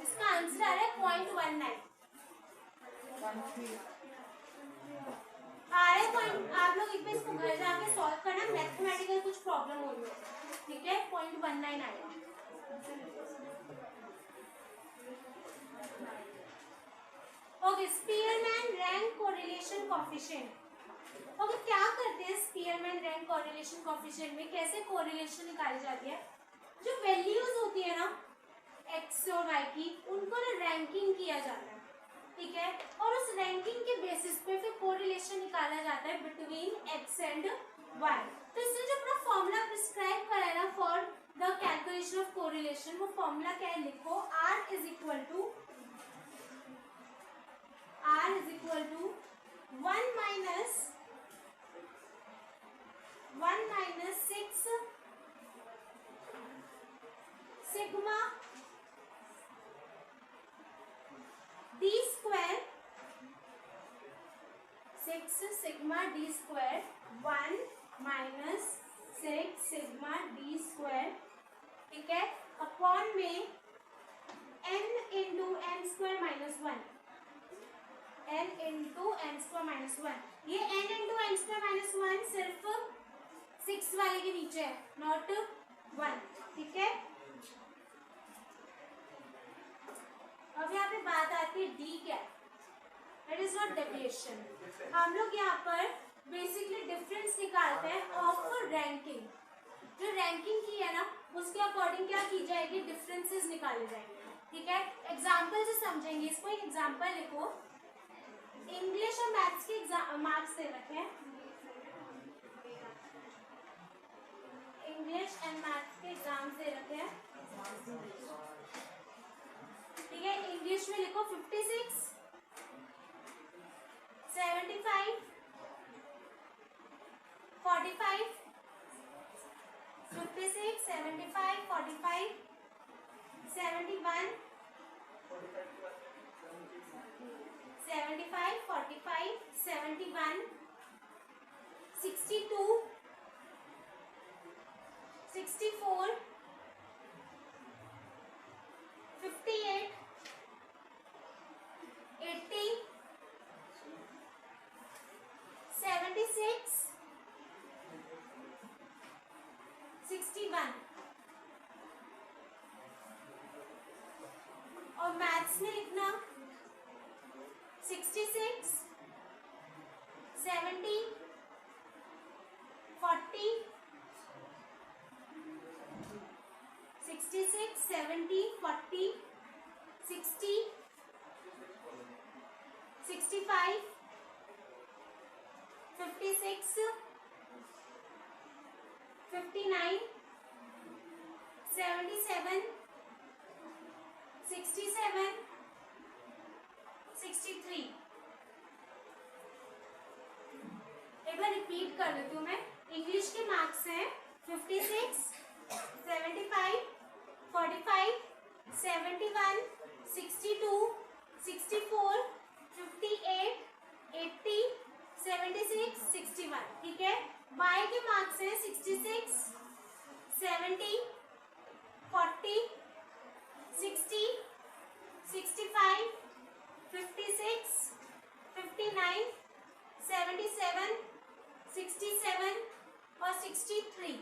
इसका आंसर आ रहा है 0.19 आ रहा है पॉइंट। आप लोग एक बार इसको घर जाके सॉल्व करना, मैथमेटिकल कुछ प्रॉब्लम हो रही है, ठीक है। 0.19 आएगा। Okay, Spearman rank correlation coefficient. Okay, क्या करते हैं स्पीयरमैन रैंक कोरिलेशन कोएफिशिएंट में, कैसे कोरिलेशन निकाली जाती है? जो वैल्यूज होती है ना एक्स और वाई की, उनको ना रैंकिंग किया जाता है, ठीक है। और उस रैंकिंग के बेसिस पे फिर कोरिलेशन निकाला जाता है बिटवीन एक्स एंड वाई। तो इसने जो अपना फॉर्मूला प्रिस्क्राइब करा है ना for the calculation of correlation, वो फॉर्मूला क्या है लिखो, R is equal to 1 minus 6 sigma d square, 6 sigma d square, 1 minus 6 sigma d square, ठीक है, अपॉन में n into n square minus 1, n into n square minus 1। ये n into n square minus 1 सिर्फ 6 वाले के नीचे है, not 1, ठीक है। अब यहाँ पे बात आती है डी क्या है, दैट इज नॉट डेविएशन। हम लोग यहाँ पर बेसिकली डिफरेंस निकालते हैं ऑफ रैंकिंग। जो रैंकिंग की है ना उसके अकॉर्डिंग क्या की जाएगी, डिफरेंसेस निकाले जाएंगे, ठीक है। एग्जाम्पल से समझेंगे इसको। एक एग्जाम्पल लिखो, इंग्लिश और मैथ्स के मार्क्स दे रखे हैं, इंग्लिश एंड मैथ्स के एग्जाम्स दे रखे हैं, ठीक है। इंग्लिश में लिखो 56, 75, 45, 56, 75, 45, 71, 75, 45, 71, 62, 64, 58, 80, 76, 61। और मैथ्स में लिखना 66, 70, 40, 66, 70, 40, 60, 65, 56, 59, 77, 67, 63। एक बार रिपीट कर देती हूँ मैं। इंग्लिश के मार्क्स हैं 56, 75, 45, 71, 62, 64, 58, 80, 76, 61, ठीक है। वाई के मार्क्स हैं 66, 70, 40, 60, 65, 56, 59, 77, 67 और 63।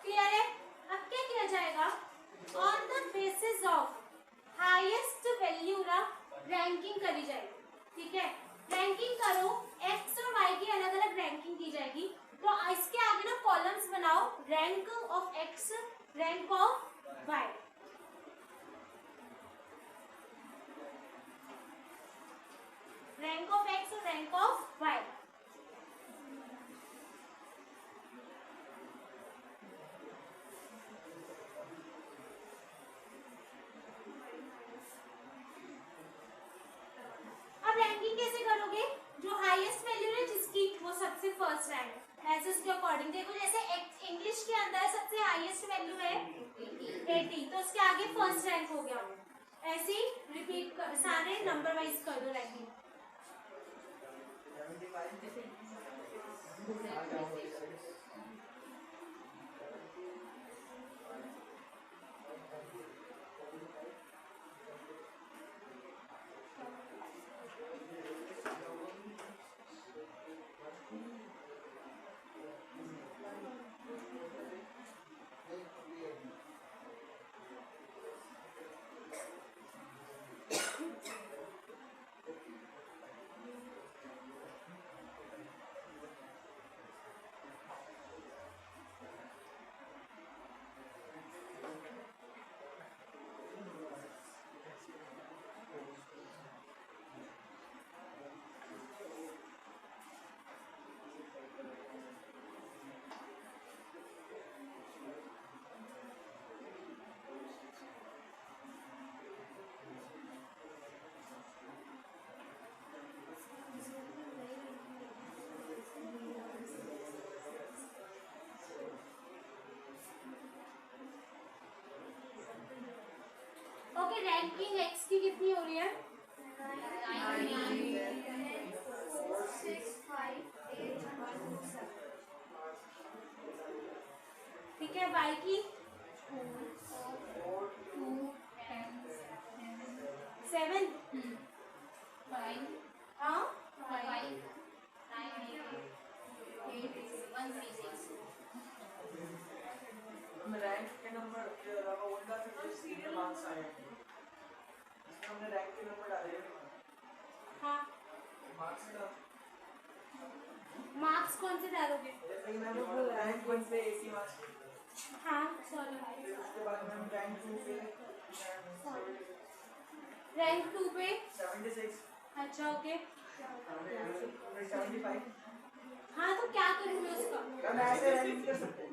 क्लियर है? अब क्या किया जाएगा, on the basis of highest value ना रैंकिंग करी जाएगी, ठीक है। रैंकिंग करो, एक्स और वाई की अलग अलग रैंकिंग की जाएगी। तो इसके आगे ना कॉलम्स बनाओ, rank of X, rank of Y. Rank of X और रैंक ऑफ वाई। अब रैंकिंग कैसे करोगे, जो हाईएस्ट वैल्यू है जिसकी वो सबसे फर्स्ट रैंक, ऐसे उसके अकॉर्डिंग देखो। जैसे इंग्लिश के अंदर सबसे हाईएस्ट वैल्यू है 80, तो उसके आगे फर्स्ट रैंक हो गया। ऐसे ही रिपीट कर, सारे नंबर वाइज कर दो रैंकिंग। रैंकिंग एक्स की कितनी हो रही है? 4 6 5 8 1 2 7। ठीक है, वाई की 4 2 10 7 5 हाँ 5 9 8 1 3 6। रैंक के नंबर के अलावा उनका फिर कितने मार्क्स आए हैं? इसमें हमने रैंक के नंबर डाले हैं। हाँ मार्क्स का मार्क्स कौन से डालोगे? जैसे कि मैंने रैंक 1 पे 80 मार्क्स, हाँ सॉरी, फिर उसके बाद मैंने रैंक 2 पे रैंक 2 पे 76, अच्छा ओके। फिर 75। हाँ तो क्या करूँगी उसका? हम ऐसे रैंक कर सकते हैं।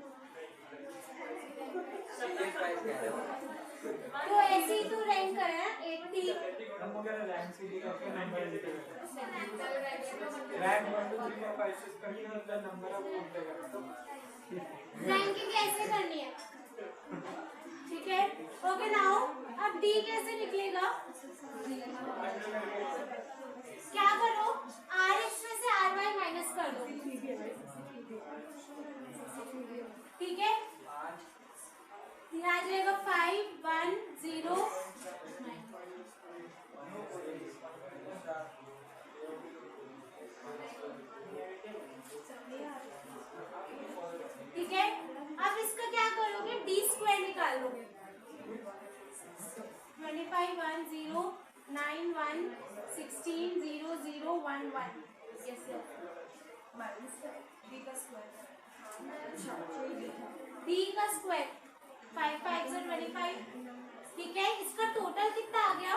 तो ऐसे ही तो रैंक करे ना 80। हम वगैरह रैंक से भी अपने नंबर देते हैं। रैंक 1 2 3 4 5 6 करके उनका नंबर आप उल्टे करते हो। रैंकिंग कैसे करनी है? ठीक है ओके। नाउ अब डी कैसे निकलेगा? क्या करो, आर एक्स में से आर वाई माइनस कर दो। ठीक है, यहाँ आ जाएगा 5 1 0 ठीक है। अब इसका क्या करोगे, डी स्क्वायर निकाल लोगे। 25 1 0 9 1 16 0 0 1 1 डी का स्क्वायर 5 5 से 25। ठीक है, इसका टोटल कितना आ गया?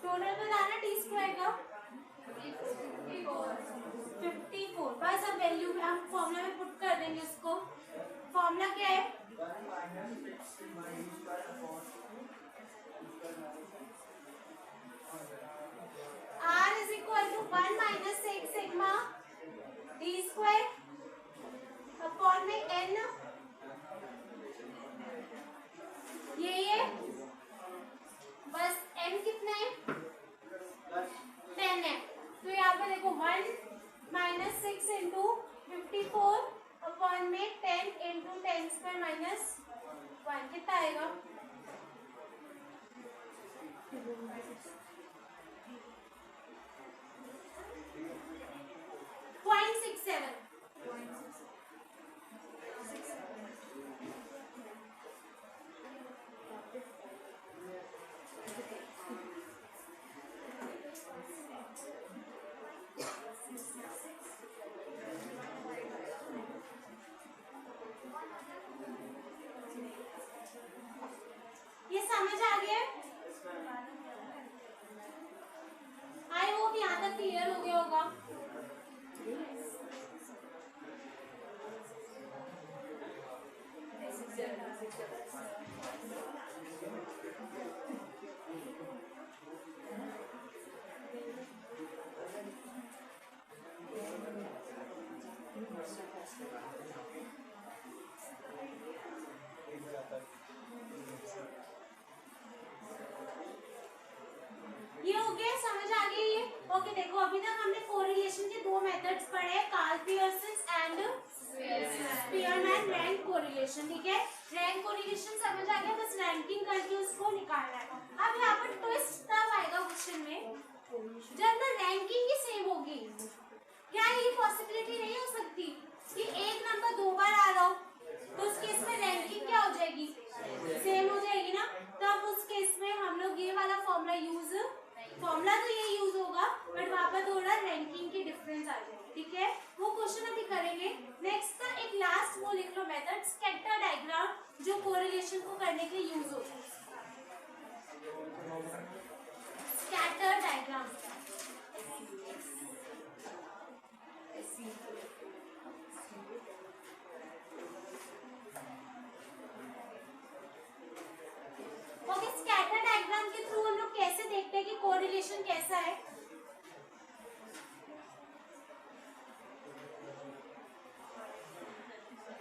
टोटल बताना डी स्क्वायर का 54। बस अब वैल्यू हम फॉर्मूला में पुट कर देंगे उसको। फॉर्मूला क्या है? R is equal to 1 minus 6 sigma d square upon में n, ये बस n कितना है? 10 है। तो यहाँ पे देखो 1 माइनस 6 इंटू 54 अपॉन में 10 इंटू 10 स्क्वायर माइनस 1 कितना आएगा? 0.67। ये समझ आ गया? आई होप यहाँ तक क्लियर हो गया होगा। ये हो गया, समझ आ गई ये? ओके देखो अभी तक हमने कोरिलेशन के दो मेथड्स पढ़े हैं, Karl Pearson and Spearman rank correlation. ठीक है, रैंक कोरिलेशन समझ आ गया, बस रैंकिंग करके उसको निकालना है। अब यहाँ पर ट्विस्ट तब आएगा क्वेश्चन में जब ना रैंकिंग ही सेम होगी। क्या ये पॉसिबिलिटी नहीं हो सकती कि एक नंबर दो बार आ रहा हो, तो उस केस में रैंकिंग क्या हो जाएगी? सेम हो जाएगी ना। तब उस केस में हम लोग ये वाला फॉर्मूला तो ये यूज होगा, बट वहां पर थोड़ा रैंकिंग की डिफरेंस आ जाएगी। ठीक है, वो क्वेश्चन अभी करेंगे। नेक्स्ट का एक लास्ट वो लिख लो मेथड, स्कैटर डायग्राम, जो कोरिलेशन को करने के लिए यूज होता है। Scatter diagram okay. Scatter diagram के थ्रू हम लोग कैसे देखते हैं कि कोरिलेशन कैसा है?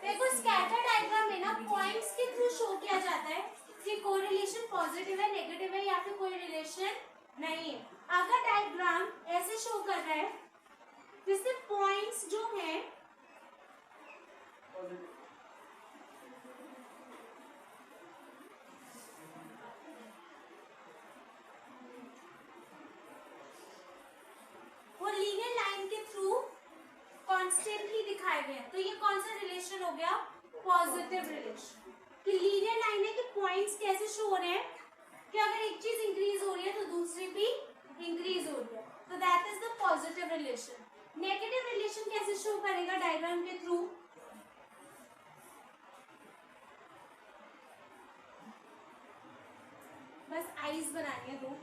देखो स्कैटर डायग्राम में ना पॉइंट्स के थ्रू शो किया जाता है कि कोरिलेशन पॉजिटिव है, नेगेटिव है या फिर कोई रिलेशन नहीं है। अगर डायग्राम ऐसे शो कर रहा है जिससे पॉइंट्स जो हैं वो लीनियर लाइन के थ्रू कॉन्स्टेंटली दिखाए गए हैं, तो ये कौन सा रिलेशन हो गया? Positive relation. कि लीनियर लाइन है कि पॉइंट्स कैसे शो हो रहे हैं कि अगर एक चीज इंक्रीज हो रही है तो दूसरी भी इंक्रीज हो रही है, तो that is the positive relation. Negative relation कैसे शो करेगा डायग्राम के थ्रू? बस आईज बनानी है दो।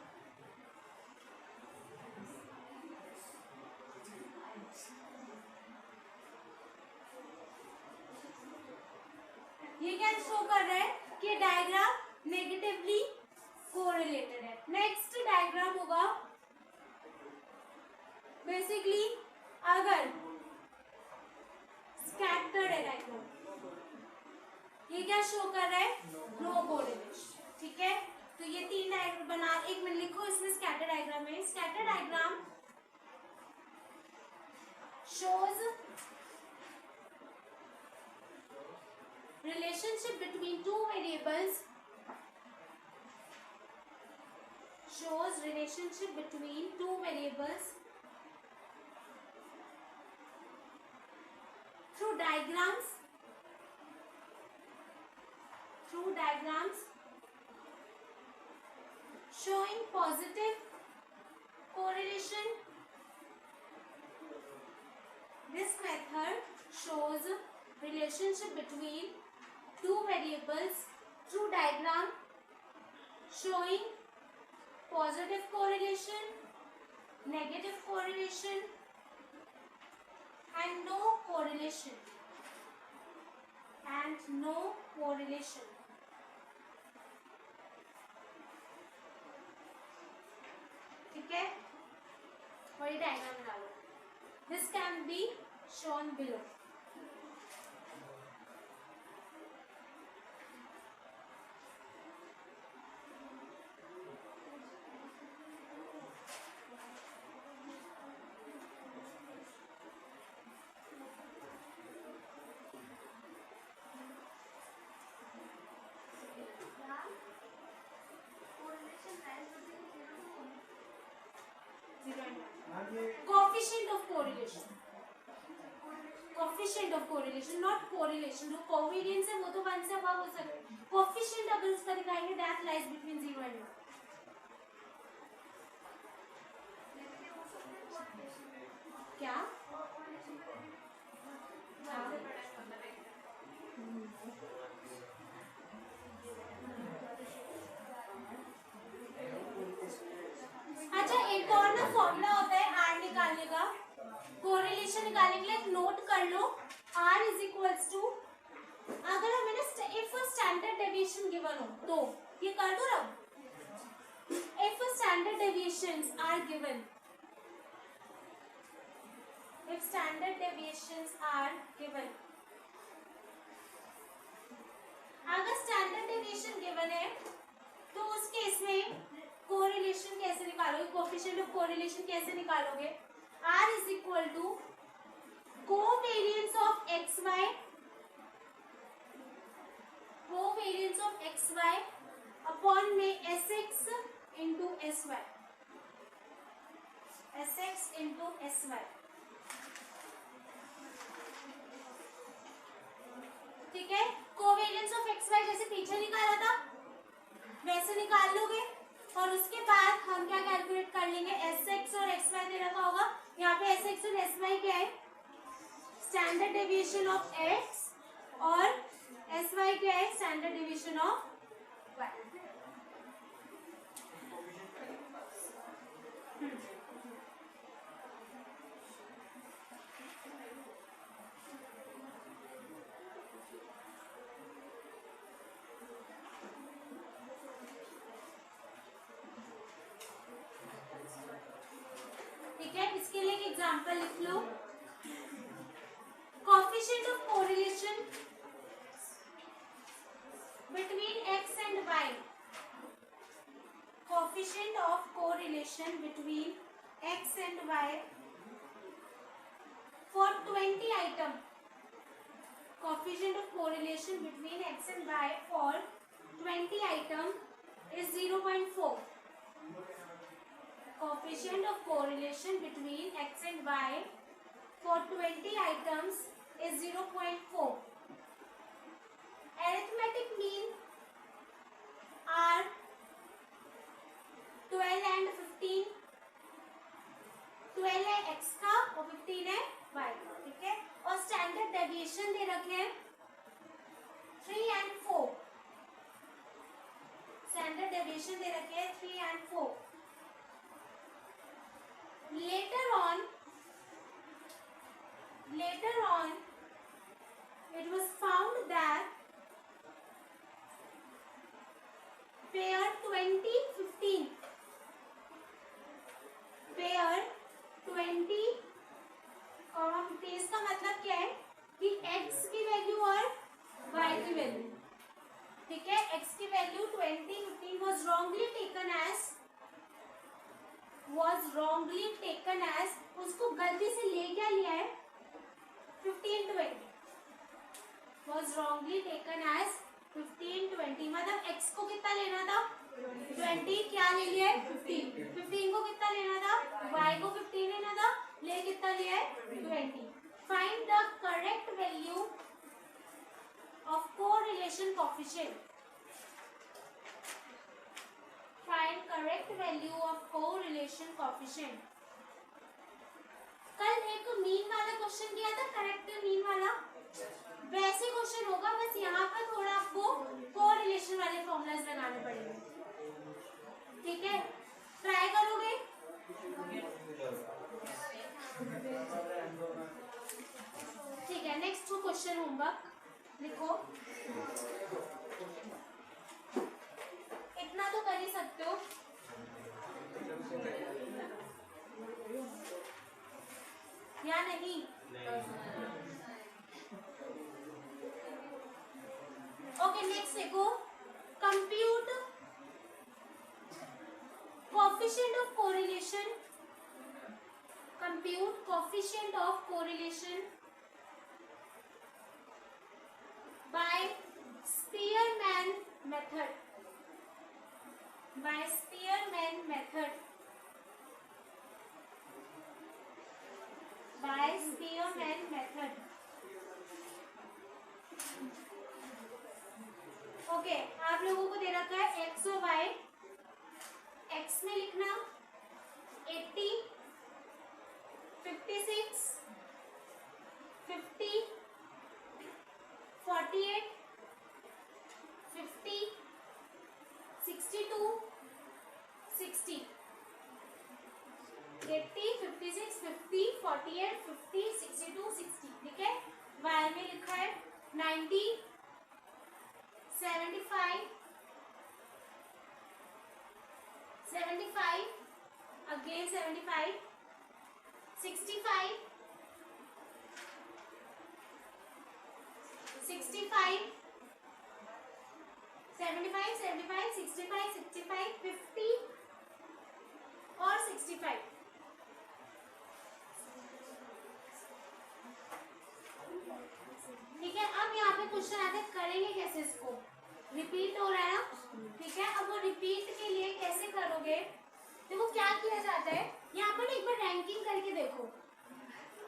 ये क्या शो कर रहा है कि डायग्राम नेगेटिवली कोरिलेटेड है। नेक्स्ट डायग्राम होगा बेसिकली अगर स्कैटर्ड है डायग्राम, ये क्या शो कर रहा है? No correlation. ठीक है, तो ये तीन डायग्राम बना, एक मिनट लिखो इसमें स्कैटर डायग्राम है। Scatter diagram shows relationship between two variables, shows relationship between two variables through diagrams showing positive correlation. This method shows relationship between two variables through diagram showing positive correlation, negative correlation and no correlation. ठीक है, वही diagram डालो। This can be shown below. Coefficient of correlation, coefficient of correlation, not correlation. जो covariance है वो तो 1 से above हो सकता है। coefficient अगर उसका दिखाएंगे that lies between 0 and 1. क्या? अच्छा, एक और ना फॉर्मूला होता है आर निकालने का, कोरिलेशन निकालने के लिए। एक नोट कर लो, आर इज इक्वल्स टू, अगर हमें ना इफ स्टैंडर्ड डेविएशन गिवन हो तो ये कर दो ना, if standard deviations are given, if standard deviations are given, अगर standard deviation given है तो उस केस में correlation कैसे निकालोगे? coefficient of correlation कैसे निकालोगे? R is equal to covariance of xy, covariance of xy upon में sx into sy, sx into sy। ठीक है, कोवेरियंस ऑफ एक्स वाई जैसे पीछे निकाला था वैसे निकाल लोगे, और उसके बाद हम क्या कैलकुलेट कर लेंगे? एस एक्स और एक्स वाई दे रखा होगा, यहाँ पे एस एक्स और एस वाई क्या है? स्टैंडर्ड डेविएशन ऑफ एक्स, और एस वाई क्या है? Standard deviation of Y. ठीक है, इसके लिए एक एग्जांपल लिख लो। Coefficient of correlation between x and y correlation between X and Y for 20 item. Coefficient of correlation between X and Y for 20 item is 0.4. Coefficient of correlation between X and Y for 20 items is 0.4. Arithmetic mean are 12 and 15. 12 है x का और 15 है y का, ठीक है। और standard deviation दे रखे हैं 3 and 4. स्टैंडर्ड डेविएशन दे रखे हैं 3 and 4. Later on, it was found that pair 20-15, pair 20, इसका मतलब क्या है कि x की वैल्यू और y की वैल्यू, ठीक है। x की value 20-15 was wrongly taken as उसको गलती से ले क्या लिया है 15-20 was wrongly taken as 15-20, मतलब x को कितना लेना था 20, क्या ले लिया है 15 को कितना लेना था y को 15 लेना था, ले कितना लिया है 20. Find the correct value of correlation coefficient. Find correct value of correlation coefficient. कल एक मीन वाला क्वेश्चन किया था, करेक्ट मीन वाला, वैसे क्वेश्चन होगा, बस यहाँ पर थोड़ा आपको कोरिलेशन वाले फॉर्मूलाज बनाने पड़ेंगे, ठीक है। ट्राई करोगे? ठीक है। नेक्स्ट क्वेश्चन होमवर्क लिखो, इतना तो कर ही सकते हो। या नहीं? ओके, नेक्स्ट देखो, compute coefficient of correlation, compute coefficient of correlation by Spearman method, by Spearman method, by Spearman method. Okay, आप लोगों को दे रखा है एक्स और वाई। एक्स में लिखना 80, 56, 50, 48, 50, 62, 60, 80, 56, 50, 48, 50, 62, 60, ठीक है। वाई में लिखा है 90, 75, 75, again 75, 65, 65, 75, 75, 65, 65, 50 और 65। ठीक है। अब यहाँ पे क्वेश्चन आते हैं, करेंगे कैसे इसको, रिपीट हो रहा है ना, ठीक है। अब वो रिपीट के लिए कैसे करोगे, देखो क्या किया जाता है, यहाँ पर एक बार रैंकिंग करके देखो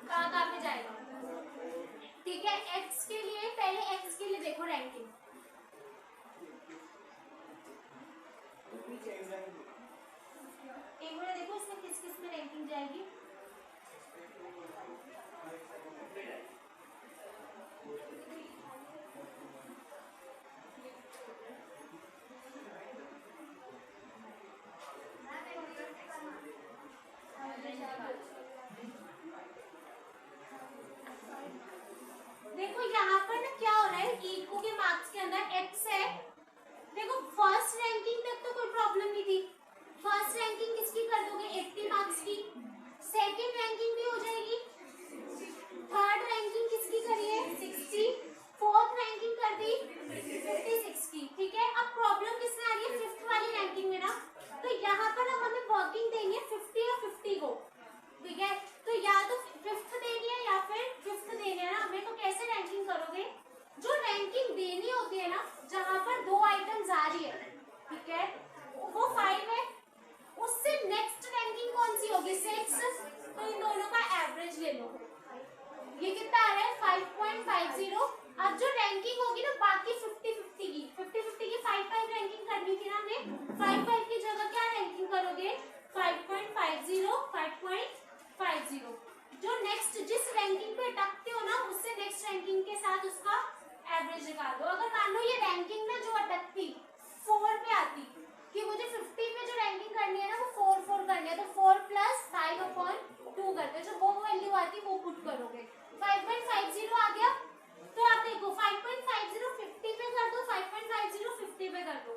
कहाँ पे जाएगा, ठीक है। एक्स के लिए पहले एक्स के लिए देखो रैंकिंग, एक बार देखो इसमें किस किस में रैंकिंग जाएगी। देखो यहाँ पर ना क्या हो रहा है, इको के मार्क्स के अंदर एक्स है। देखो फर्स्ट रैंकिंग तक तो कोई प्रॉब्लम नहीं थी, फर्स्ट रैंकिंग किसकी कर दोगे 80 मार्क्स की, सेकंड रैंकिंग भी हो जाएगी, थर्ड रैंकिंग किसकी करी है 60, फोर्थ रैंकिंग कर दी 56 की, ठीक है। अब प्रॉब्लम किसमें आ रही है, फिफ्थ वाली रैंकिंग में ना, तो यहाँ पर अब हमें वर्किंग 0। अब जो रैंकिंग होगी ना बाकी 50-50 की 50-50 की 5-5 रैंकिंग करनी थी ना हमें, 5-5 की जगह क्या रैंकिंग करोगे 5.50 5.50। जो नेक्स्ट जिस रैंकिंग पे अटकते हो ना उससे नेक्स्ट रैंकिंग के साथ उसका एवरेज निकाल दो। अगर मान लो ये रैंकिंग ना जो अटकती 4 पे आती कि मुझे 50 पे जो रैंकिंग करनी है ना वो 4 करनी है, तो 4 + 5/2 करते, जो वो वैल्यू आती वो पुट करोगे। 5.50 आ गया, तो आप देखो 5.50 50 पे कर दो, 5.50 50 पे कर दो।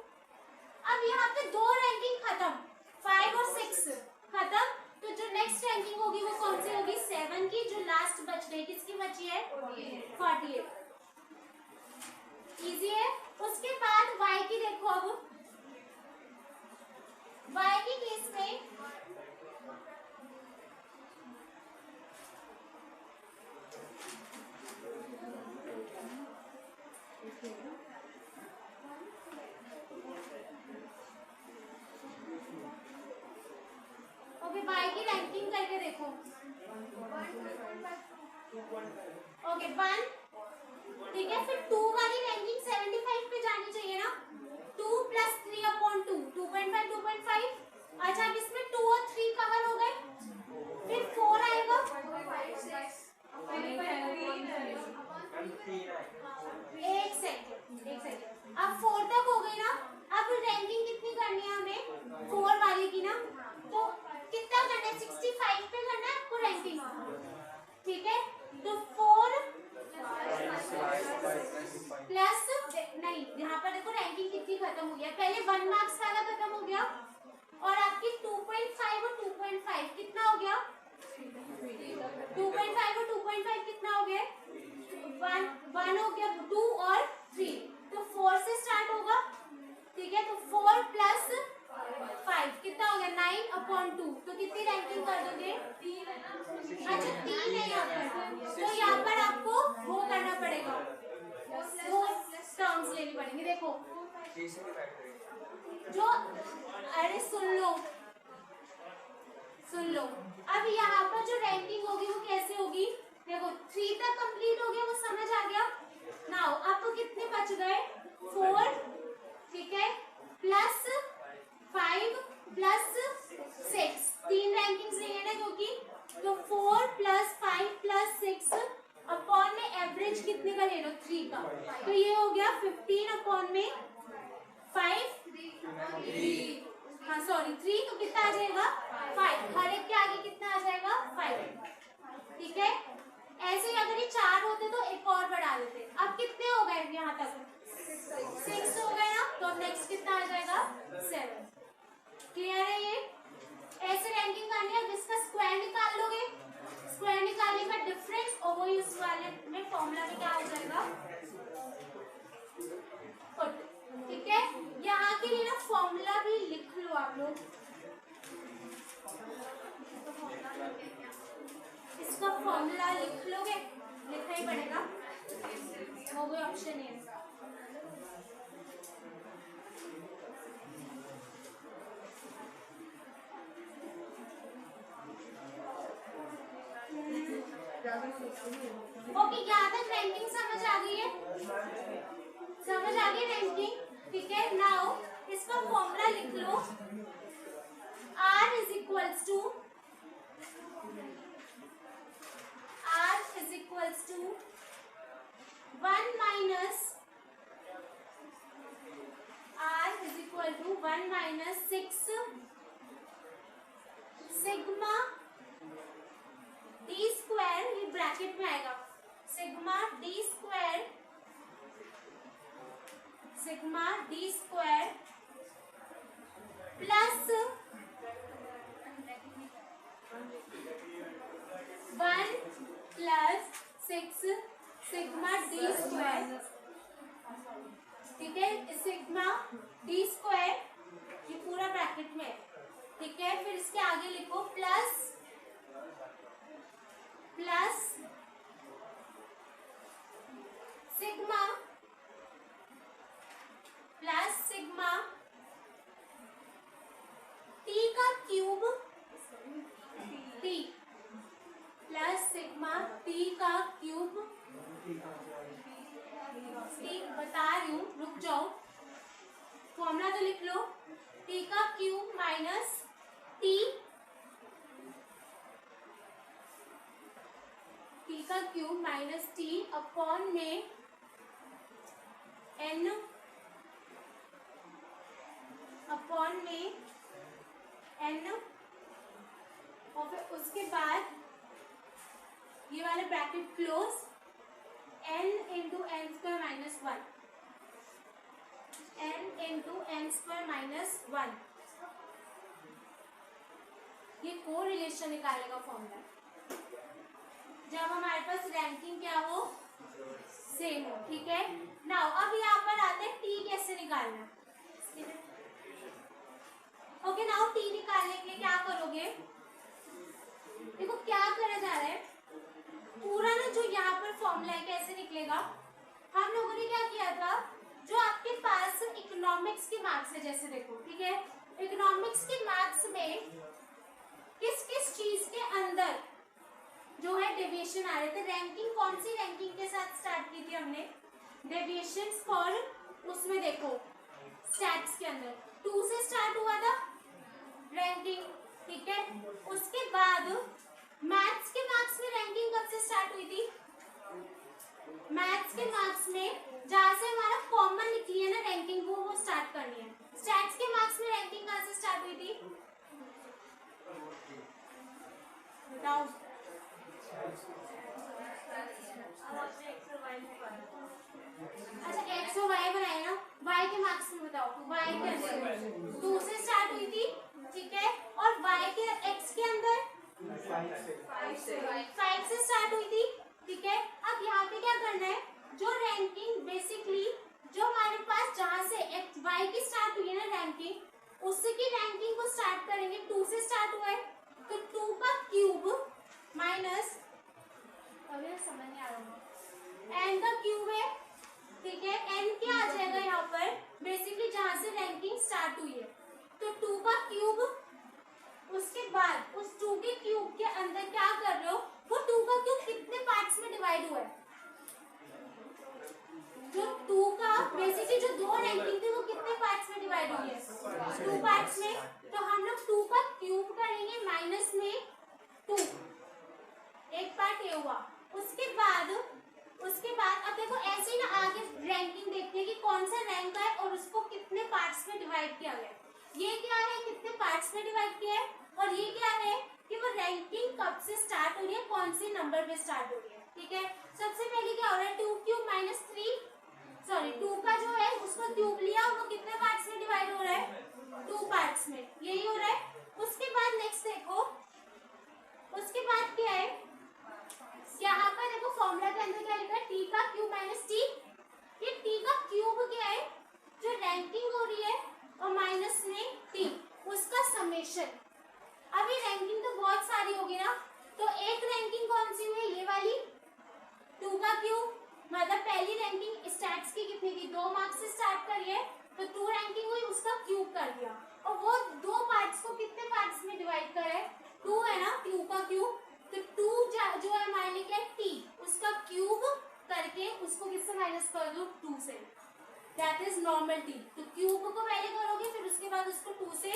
अब यहाँ पे दो रैंकिंग खत्म, 5 और 6 खत्म, तो जो नेक्स्ट रैंकिंग होगी वो कौन सी होगी 7 की। जो लास्ट बच गई किसकी बची है 48। इजी है। उसके बाद y की देखो, अब y की केस में ओके y की रैंकिंग करके देखो। ओके 1, ठीक है, फिर 2 वाली रैंकिंग 75 पे जानी चाहिए ना, 2 + 3/2 2.5 2.5। अच्छा अब इसमें 2 और 3 कवर हो गए, फिर 4 आएगा, एक सेकंड, अब 4 तक हो गई ना। अब रैंकिंग कितनी करनी है हमें 4 वाली की ना, तो कितना करना है 65 पे करना है आपको रैंकिंग, ठीक है। तो 4 प्लस नहीं, यहाँ पर देखो रैंकिंग कितनी खत्म हो गया, पहले 1 मार्क्स वाला खत्म हो गया और आपकी 2.5 और 2.5 कितना हो गया 2.5 और 2.5 कितना हो गया 1 हो गया, 2 और 3, तो 4 से स्टार्ट होगा, ठीक है। तो 4 + 5 कितना हो गया 9/2, तो कितनी रैंकिंग कर दोगे 3। अच्छा 3 है यहाँ पर, तो यहाँ पर आपको वो करना पड़ेगा, वो टर्म्स लेनी पड़ेंगे। देखो जो, अरे सुन लो, अब यहाँ पर जो रैंकिंग होगी वो कैसे होगी, देखो 3 तक कंप्लीट हो गया, वो समझ आ गया। नाउ आपको कितने बच गए 4, ठीक है, +5 + 6, 3 रैंकिंग्स नहीं है ना क्योंकि, तो 4 + 5 + 6 अपॉन में एवरेज कितने का ले लो 3 का, तो ये हो गया 15 अपॉन में 5 हाँ सॉरी 3, तो कितना आ जाएगा 5, हर एक के आगे कितना आ जाएगा 5, ठीक है। ऐसे ही अगर ये 4 होते तो एक और बढ़ा देते। अब कितने हो गए यहाँ तक 6 हो गए ना, तो नेक्स्ट कितना आ जाएगा 7। क्लियर है ये, ऐसे रैंकिंग करनी है। जिसका स्क्वायर निकाल लोगे, स्क्वायर निकालने का डिफरेंस और इस वाले में फॉर्मूला में क्या हो जाएगा पुट, ठीक है। यहाँ के लिए ना फॉर्मूला भी लिख लो आप लोग, इसका फॉर्मूला लिख लोगे, लिखना ही पड़ेगा, वो कोई ऑप्शन नहीं है। ओके यहाँ तक रैंकिंग समझ आ गई है, समझ आ गई रैंकिंग, ठीक है। नाउ इसका फॉर्मूला लिख लो, R is equals to 1 minus R is equal to 1 minus 6 sigma d square, ये ब्रैकेट में आएगा, sigma d square plus 1 + 6 sigma d square, ठीक है। सिग्मा d स्क्वायर ये पूरा ब्रैकेट में, ठीक है। फिर इसके आगे लिखो प्लस सिग्मा t का cube, t plus sigma t का क्यूब लिख लो, टी का क्यूब माइनस टी, टी का क्यूब माइनस टी अपॉन में एन, अपॉन में एन, और फिर उसके बाद ये वाला bracket close, n into n square minus one, n into n square minus one. ये को रिलेशन निकालने का फॉर्मूला जब हमारे पास रैंकिंग क्या हो, सेम हो। ठीक है, नाउ अब यहाँ पर आता है टी कैसे निकालना। ओके, नाउ टी निकालने के लिए क्या करोगे, देखो क्या करा जा रहा है, पूरा ना जो यहाँ पर फॉर्मूला है कैसे निकलेगा, हम लोगों ने क्या किया था, जो आपके पास इकोनॉमिक्स के मार्क्स है, जैसे देखो, ठीक है, इकोनॉमिक्स के मार्क्स में किस किस चीज के अंदर जो है डेविएशन आ रहे थे, रैंकिंग कौन सी रैंकिंग के साथ स्टार्ट की थी हमने, डेविएशंस फॉर, उसमें देखो स्टैट्स के अंदर 2 से स्टार्ट हुआ था रैंकिंग। ठीक है, उसके बाद मैथ्स के मार्क्स में रैंकिंग कब से स्टार्ट हुई थी, मैथ्स के मार्क्स में जहां से हमारा कॉमन निकली है ना रैंकिंग, वो स्टार्ट करनी है। स्टैट्स के मार्क्स में रैंकिंग कहां से स्टार्ट हुई थी, बताओ। अच्छा, एक्स और वाई बनाए ना, वाई के मार्क्स में बताओ, वाई के अंदर 2 से स्टार्ट हुई थी। ठीक है, और वाई के एक्स के अंदर 5 से स्टार्ट हुई थी। ठीक है, अब यहाँ पे क्या करना है, जो रैंकिंग बेसिकली जो हमारे पास जहाँ से एक्स वाई की स्टार्ट हुई है ना रैंकिंग, उसकी रैंकिंग को स्टार्ट करेंगे, 2 से स्टार्ट हुआ है तो 2 का क्यूब माइनस, अभी समझ नहीं आ रहा, एन का क्यूब है। ठीक है, एन क्या आ जाएगा यहाँ पर, बेसिकली जहाँ से रैंकिंग स्टार्ट हुई है, तो 2 का क्यूब, उसके बाद उस 2 के क्यूब के अंदर क्या कर रहे हो, वो 2 का क्यूब कितने पार्ट्स में डिवाइड हुआ है, जो 2 का बेसिकली जो 2 रैंकिंग थी वो कितने पार्ट्स में डिवाइड हुई है, 2 पार्ट्स में। तो हम लोग 2 का क्यूब करेंगे माइनस में 2, एक पार्ट ये हुआ। उसके बाद अब देखो ऐसे ही ना आगे रैंकिंग देखते हैं कि कौन सा रैंक है और उसको कितने पार्ट्स में डिवाइड किया गया। ये क्या है, कितने पार्ट्स में डिवाइड किया है, और ये क्या है कि वो रैंकिंग कब से स्टार्ट हो रही है, कौन सी नंबर पे स्टार्ट हो रही है। ठीक है, सबसे पहले क्या हो रहा है, 2 क्यूब माइनस 3, सॉरी 2 का जो है उसको क्यूब लिया, वो कितने पार्ट्स में डिवाइड हो रहा है, 2 पार्ट्स में, यही हो रहा है। उसके बाद नेक्स्ट देखो, उसके बाद क्या है, यहाँ पर देखो फॉर्मूला के अंदर क्या लिखा है, टी का क्यूब माइनस टी। ये टी का क्यूब क्या है, जो रैंकिंग हो रही है, और माइनस में टी, उसका समेशन। अभी रैंकिंग तो बहुत सारी होगी ना, तो एक रैंकिंग कौन सी हुई, ये वाली 2 का क्यूब, मतलब पहली रैंकिंग स्टैट्स की कितनी थी, 2 मार्क्स से स्टार्ट करिए, तो 2 रैंकिंग हुई, उसका क्यूब कर दिया, और वो 2 पार्ट्स को कितने पार्ट्स में डिवाइड करे, 2 है ना, 2 का क्यूब, तो 2 जो है हमारे लिए क्या है, टी, उसका क्यूब करके उसको किससे माइनस कर दो, 2 से, दैट इज नॉर्मल टी। तो क्यूब को पहले करोगे, फिर उसके बाद उसको 2 से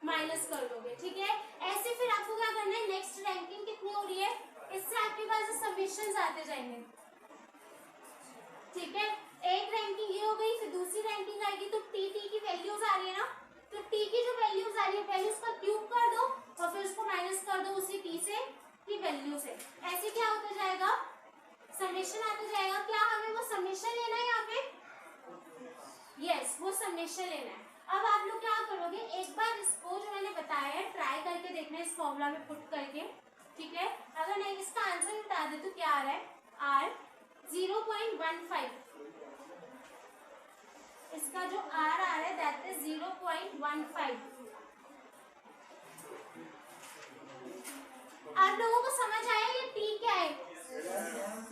माइनस कर दोगे। ठीक है, ऐसे फिर आपको क्या करना है, नेक्स्ट रैंकिंग कितनी हो रही है, इससे आपके पास समेशंस आते जाएंगे। ठीक है, एक रैंकिंग ये हो गई, फिर दूसरी रैंकिंग आएगी, तो टी की वैल्यूज आ रही है ना, तो टी की जो वैल्यूज आ रही है पहले उसका क्यूब कर दो और फिर उसको माइनस कर दो उसी टी से की वैल्यू से। ऐसे क्या होता जाएगा, समेशन आता जाएगा। क्या हमें वो समेशन लेना है यहाँ पे, यस, वो समेशन लेना है। अब आप लोग क्या करोगे, एक बार इसको जो मैंने बताया है ट्राई करके देखना है, इस फॉर्मूला में पुट करके। ठीक है, अगर नहीं इसका आंसर बता दे तो क्या आ रहा है, आर 0.15, इसका जो आर आ रहा है दैट इज 0.15। आप लोगों को समझ आया ये टी क्या है,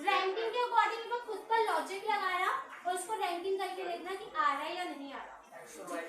रैंकिंग के अकॉर्डिंग मैं खुद का लॉजिक लगाया और उसको रैंकिंग करके देखना कि आ रहा है या नहीं आ रहा। ठीक